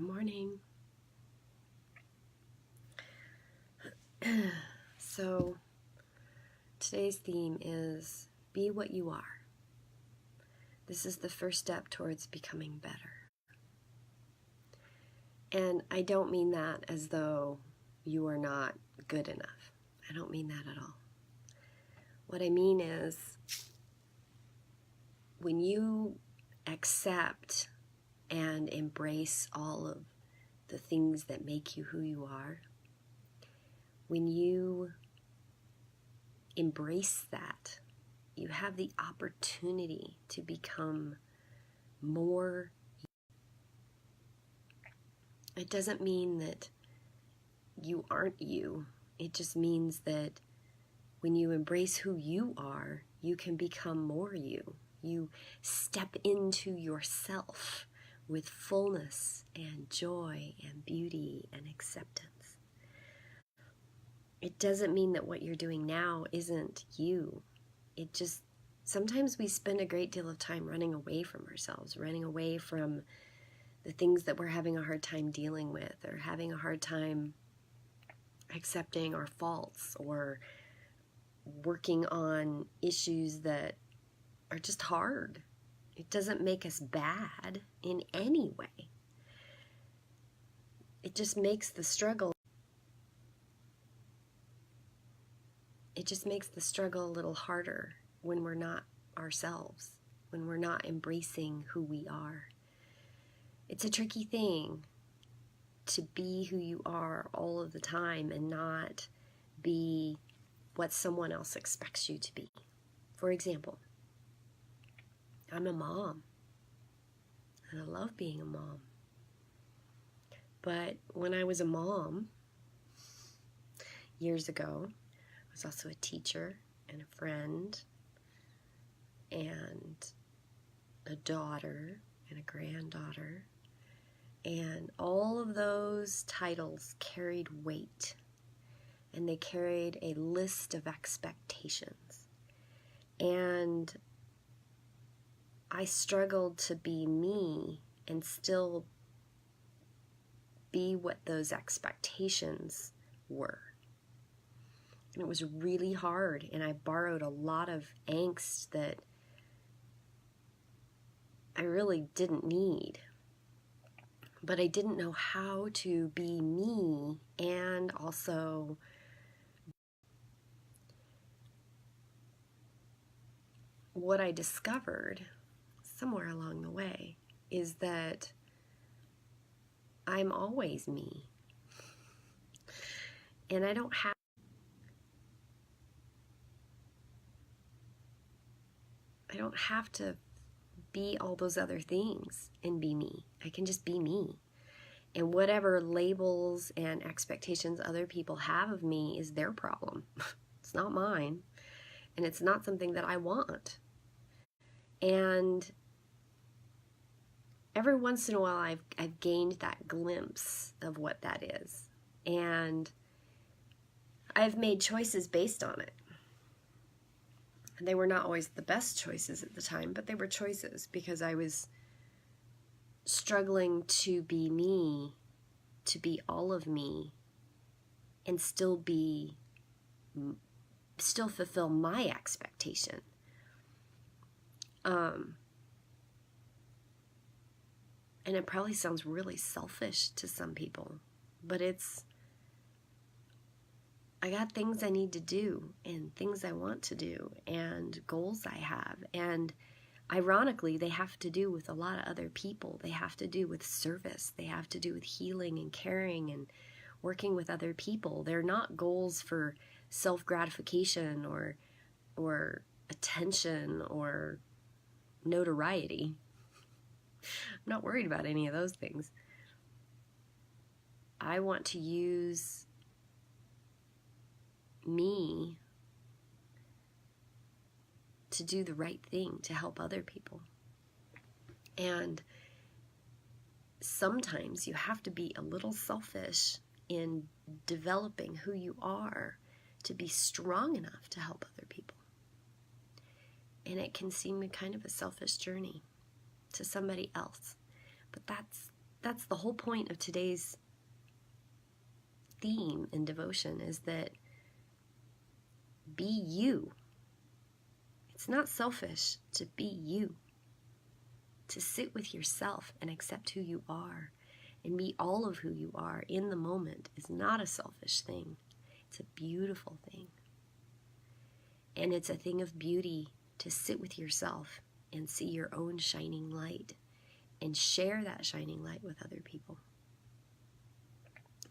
Good morning. So today's theme is be what you are. This is the first step towards becoming better. And I don't mean that as though you are not good enough. I don't mean that at all. What I mean is when you accept and embrace all of the things that make you who you are, when you embrace that, you have the opportunity to become more. It doesn't mean that you aren't you. It just means that when you embrace who you are, you can become more you. You step into yourself with fullness and joy and beauty and acceptance. It doesn't mean that what you're doing now isn't you. It just, sometimes we spend a great deal of time running away from ourselves, running away from the things that we're having a hard time dealing with, or having a hard time accepting our faults, or working on issues that are just hard. It doesn't make us bad in any way. It just makes the struggle a little harder when we're not ourselves, when we're not embracing who we are. It's a tricky thing to be who you are all of the time and not be what someone else expects you to be. For example, I'm a mom, and I love being a mom. But when I was a mom years ago, I was also a teacher and a friend and a daughter and a granddaughter. And all of those titles carried weight, and they carried a list of expectations. And I struggled to be me and still be what those expectations were. And it was really hard, and I borrowed a lot of angst that I really didn't need. But I didn't know how to be me and also what I discovered somewhere along the way is that I'm always me. And I don't have to be all those other things and be me. I can just be me. And whatever labels and expectations other people have of me is their problem. It's not mine. And it's not something that I want. And every once in a while I've gained that glimpse of what that is. And I've made choices based on it. They were not always the best choices at the time, but they were choices because I was struggling to be me, to be all of me, and still fulfill my expectation. And it probably sounds really selfish to some people, but I got things I need to do and things I want to do and goals I have. And ironically, they have to do with a lot of other people. They have to do with service. They have to do with healing and caring and working with other people. They're not goals for self-gratification or attention or notoriety. I'm not worried about any of those things. I want to use me to do the right thing to help other people. And sometimes you have to be a little selfish in developing who you are to be strong enough to help other people. And it can seem kind of a selfish journey to somebody else. But that's that's the whole point of today's theme in devotion, is that be you. It's not selfish to be you. To sit with yourself and accept who you are and be all of who you are in the moment is not a selfish thing. It's a beautiful thing. And it's a thing of beauty to sit with yourself and see your own shining light and share that shining light with other people.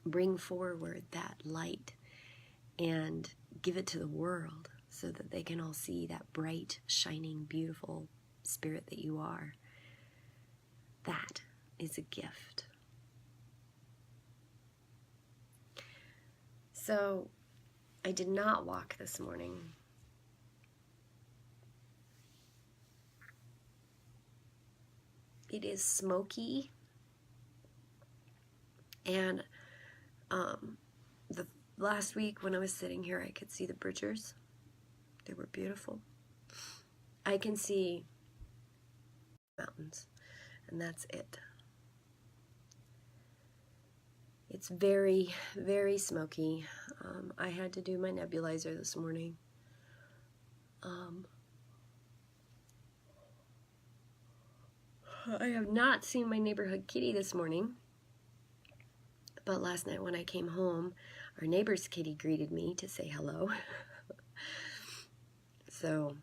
Bring forward that light and give it to the world so that they can all see that bright, shining, beautiful spirit that you are. That is a gift. So, I did not walk this morning. It is smoky, and the last week when I was sitting here, I could see the Bridgers. They were beautiful. I can see mountains, and that's it. It's very, very smoky. I had to do my nebulizer this morning. I have not seen my neighborhood kitty this morning, but last night when I came home, our neighbor's kitty greeted me to say hello. So,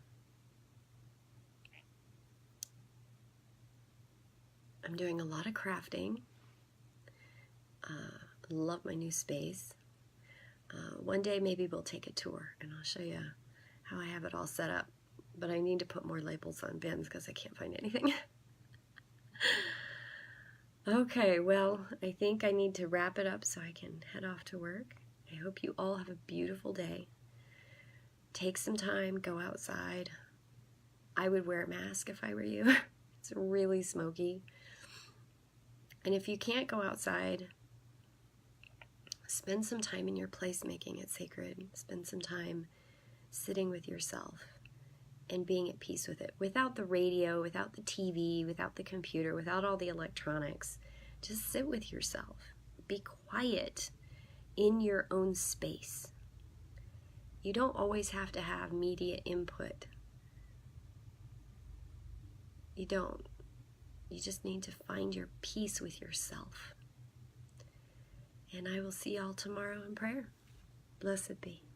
I'm doing a lot of crafting. Love my new space. One day maybe we'll take a tour and I'll show you how I have it all set up. But I need to put more labels on bins because I can't find anything. Okay, well, I think I need to wrap it up so I can head off to work. I hope you all have a beautiful day. Take some time, go outside. I would wear a mask if I were you. It's really smoky. And if you can't go outside, spend some time in your place making it sacred. Spend some time sitting with yourself and being at peace with it. Without the radio, without the TV, without the computer, without all the electronics. Just sit with yourself. Be quiet in your own space. You don't always have to have media input. You don't. You just need to find your peace with yourself. And I will see y'all tomorrow in prayer. Blessed be.